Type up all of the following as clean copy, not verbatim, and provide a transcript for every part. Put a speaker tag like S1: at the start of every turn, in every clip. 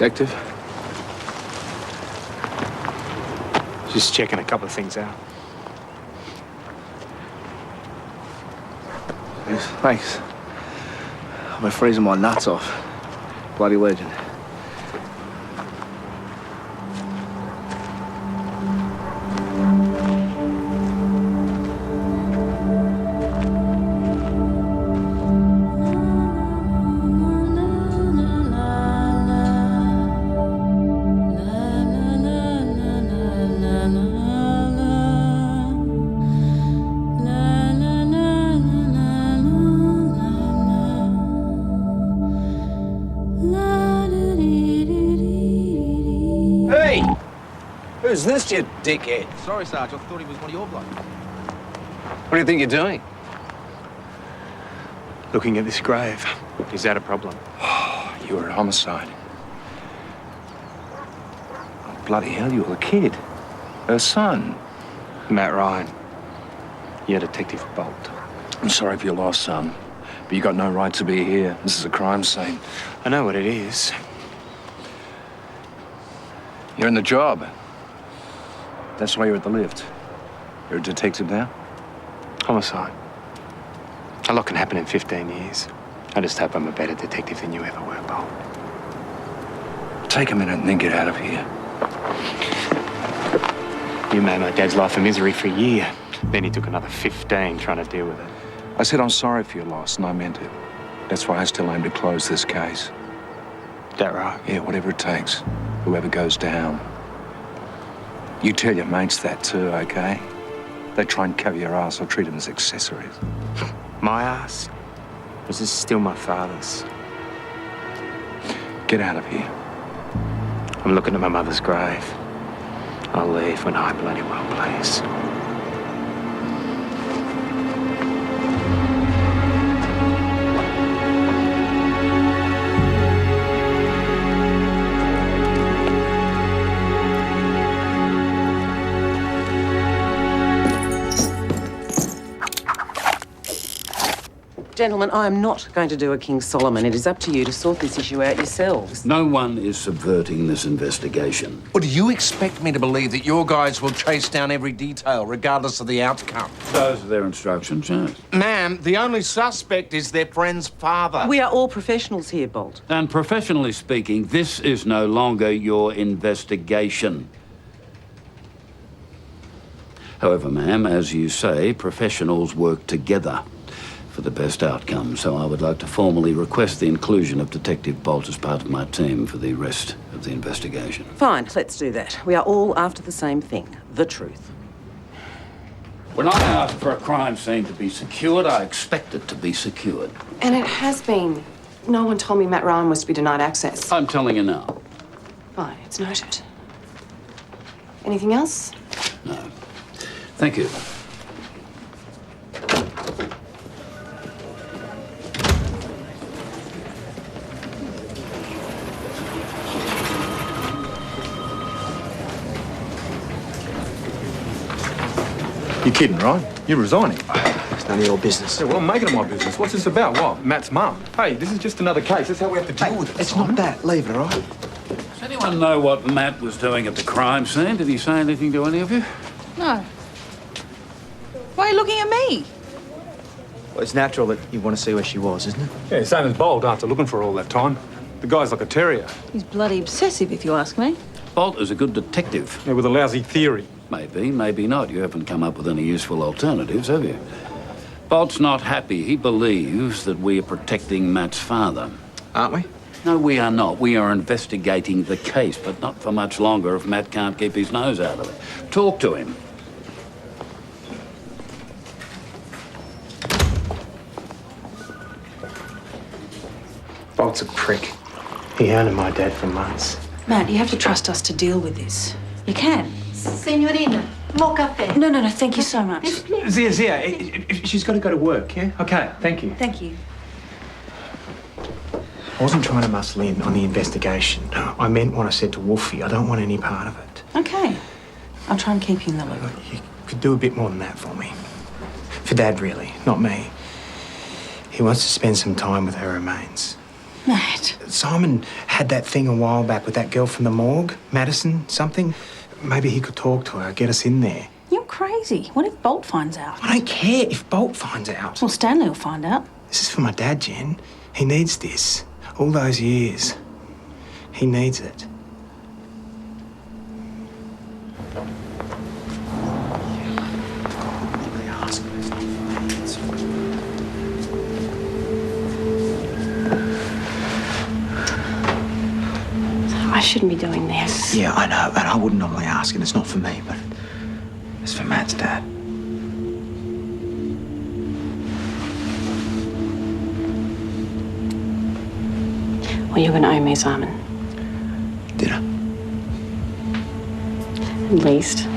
S1: Detective?
S2: Just checking a couple of things out.
S1: Yes, thanks. I've been freezing my nuts off. Bloody legend.
S3: Who's this, you dickhead?
S1: Sorry, Sarge. I thought he was one of your blokes.
S3: What do you think you're doing?
S2: Looking at this grave. Is that a problem?
S3: You were a homicide. Oh, bloody hell, you were a kid. Her son.
S2: Matt Ryan. You're Detective Bolt.
S3: I'm sorry for your loss, son. But you got no right to be here. This is a crime scene.
S2: I know what it is.
S3: You're in the job. That's why you're at the lift. You're a detective now?
S2: Homicide. A lot can happen in 15 years. I just hope I'm a better detective than you ever were, Bolt.
S3: Take a minute and then get out of here.
S2: You made my dad's life a misery for a year. Then he took another 15 trying to deal with it.
S3: I said I'm sorry for your loss, and I meant it. That's why I still aim to close this case.
S2: That right?
S3: Yeah, whatever it takes. Whoever goes down. You tell your mates that too, okay? They try and cover your ass or treat them as accessories.
S2: My ass? Was this still my father's?
S3: Get out of here.
S2: I'm looking at my mother's grave. I'll leave when I bloody well please.
S4: Gentlemen, I am not going to do a King Solomon. It is up to you to sort this issue out yourselves.
S5: No one is subverting this investigation.
S6: Or do you expect me to believe that your guys will chase down every detail, regardless of the outcome?
S5: Those are their instructions, yes.
S6: Ma'am, the only suspect is their friend's father.
S4: We are all professionals here, Bolt.
S5: And professionally speaking, this is no longer your investigation. However, ma'am, as you say, professionals work together for the best outcome, so I would like to formally request the inclusion of Detective Bolt as part of my team for the rest of the investigation.
S4: Fine, let's do that. We are all after the same thing, the truth.
S5: When I asked for a crime scene to be secured, I expect it to be secured.
S7: And it has been. No one told me Matt Ryan was to be denied access.
S5: I'm telling you now.
S7: Fine, it's noted. Anything else?
S5: No. Thank you.
S8: You're kidding, right? You're resigning.
S2: It's none of your business.
S8: Yeah, well, I'm making it my business. What's this about? What? Matt's mum? Hey, this is just another case. That's how we have to deal with it.
S2: It's not that. Leave it, all right?
S5: Does anyone know what Matt was doing at the crime scene? Did he say anything to any of you?
S9: No. Why are you looking at me?
S2: Well, it's natural that you want to see where she was, isn't it?
S8: Yeah, same as Bolt after looking for her all that time. The guy's like a terrier.
S9: He's bloody obsessive, if you ask me.
S5: Bolt is a good detective.
S8: Yeah, with a lousy theory.
S5: Maybe, maybe not. You haven't come up with any useful alternatives, have you? Bolt's not happy. He believes that we are protecting Matt's father.
S2: Aren't we?
S5: No, we are not. We are investigating the case, but not for much longer if Matt can't keep his nose out of it. Talk to him.
S2: Bolt's a prick. He hounded my dad for months.
S7: Matt, you have to trust us to deal with this.
S9: You can.
S10: Signorina, more cafe.
S7: No, thank you so much.
S2: Zia, she's got to go to work, yeah? Okay, thank you.
S9: Thank you.
S2: I wasn't trying to muscle in on the investigation. I meant what I said to Wolfie. I don't want any part of it.
S7: Okay. I'll try and keep you in the loop.
S2: You could do a bit more than that for me. For Dad, really, not me. He wants to spend some time with her remains.
S9: Matt.
S11: Simon had that thing a while back with that girl from the morgue, Madison something. Maybe he could talk to her, get us in there.
S9: You're crazy. What if Bolt finds out?
S11: I don't care if Bolt finds out.
S9: Well, Stanley will find out.
S11: This is for my dad, Jen. He needs this. All those years. He needs it.
S7: I shouldn't be doing this.
S1: Yeah, I know, and I wouldn't normally ask, and it's not for me, but it's for Matt's dad.
S7: Well, you're going to owe me, Simon.
S1: Dinner.
S7: At least.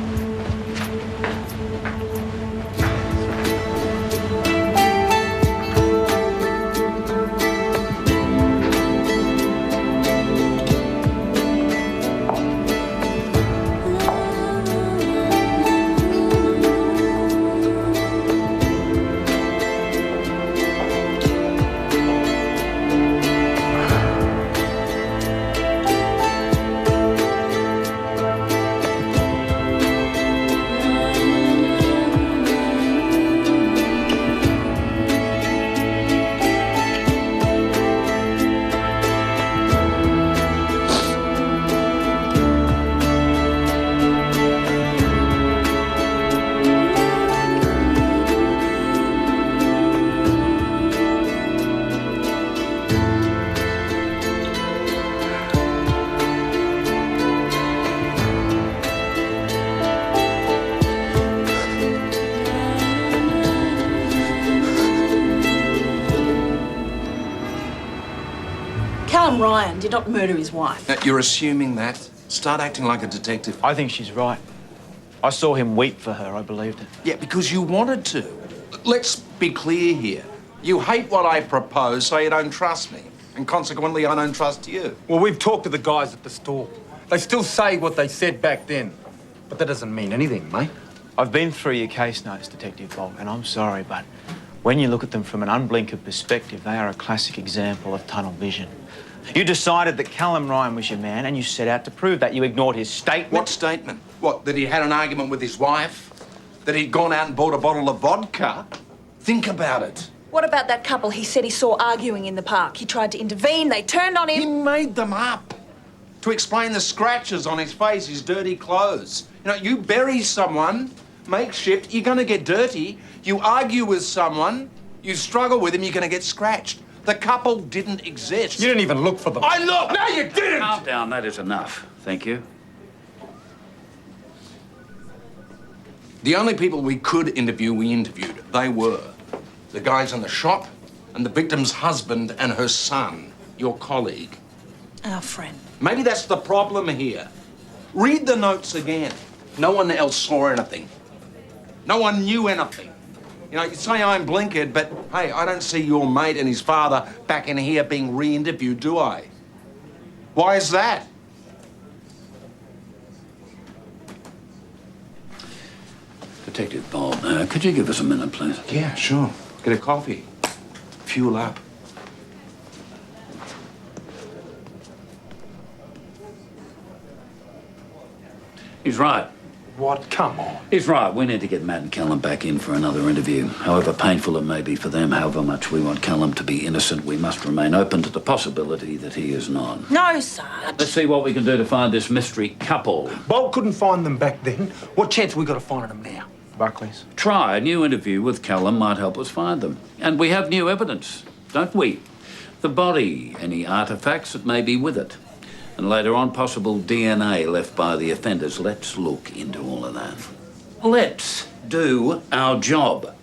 S9: Callum Ryan did not murder his wife.
S6: Now, you're assuming that. Start acting like a detective.
S1: I think she's right. I saw him weep for her. I believed it.
S6: Yeah, because you wanted to. Let's be clear here. You hate what I propose, so you don't trust me. And consequently, I don't trust you.
S8: Well, we've talked to the guys at the store. They still say what they said back then. But that doesn't mean anything, mate.
S1: I've been through your case notes, Detective Bolt, and I'm sorry, but when you look at them from an unblinkered perspective, they are a classic example of tunnel vision. You decided that Callum Ryan was your man, and you set out to prove that. You ignored his statement.
S6: What statement? What, that he had an argument with his wife? That he'd gone out and bought a bottle of vodka? Think about it.
S9: What about that couple he said he saw arguing in the park? He tried to intervene, they turned on him.
S6: He made them up to explain the scratches on his face, his dirty clothes. You know, you bury someone, makeshift, you're going to get dirty. You argue with someone, you struggle with him, you're going to get scratched. The couple didn't exist.
S8: You didn't even look for them.
S6: I looked! No, you didn't!
S5: Calm down, that is enough. Thank you.
S6: The only people we could interview, we interviewed. They were the guys in the shop and the victim's husband and her son, your colleague.
S9: Our friend.
S6: Maybe that's the problem here. Read the notes again. No one else saw anything. No one knew anything. You know, you say I'm blinkered, but hey, I don't see your mate and his father back in here being re-interviewed, do I? Why is that?
S5: Detective Bolt, could you give us a minute, please?
S6: Yeah, sure. Get a coffee. Fuel up.
S5: He's right.
S8: What? Come on.
S5: He's right. We need to get Matt and Callum back in for another interview. However painful it may be for them, however much we want Callum to be innocent, we must remain open to the possibility that he is not.
S9: No, Sarge.
S5: Let's see what we can do to find this mystery couple.
S8: Bolt couldn't find them back then. What chance we got of finding them now?
S1: Buckley's.
S5: Try a new interview with Callum might help us find them. And we have new evidence, don't we? The body, any artefacts that may be with it. And later on, possible DNA left by the offenders. Let's look into all of that. Let's do our job.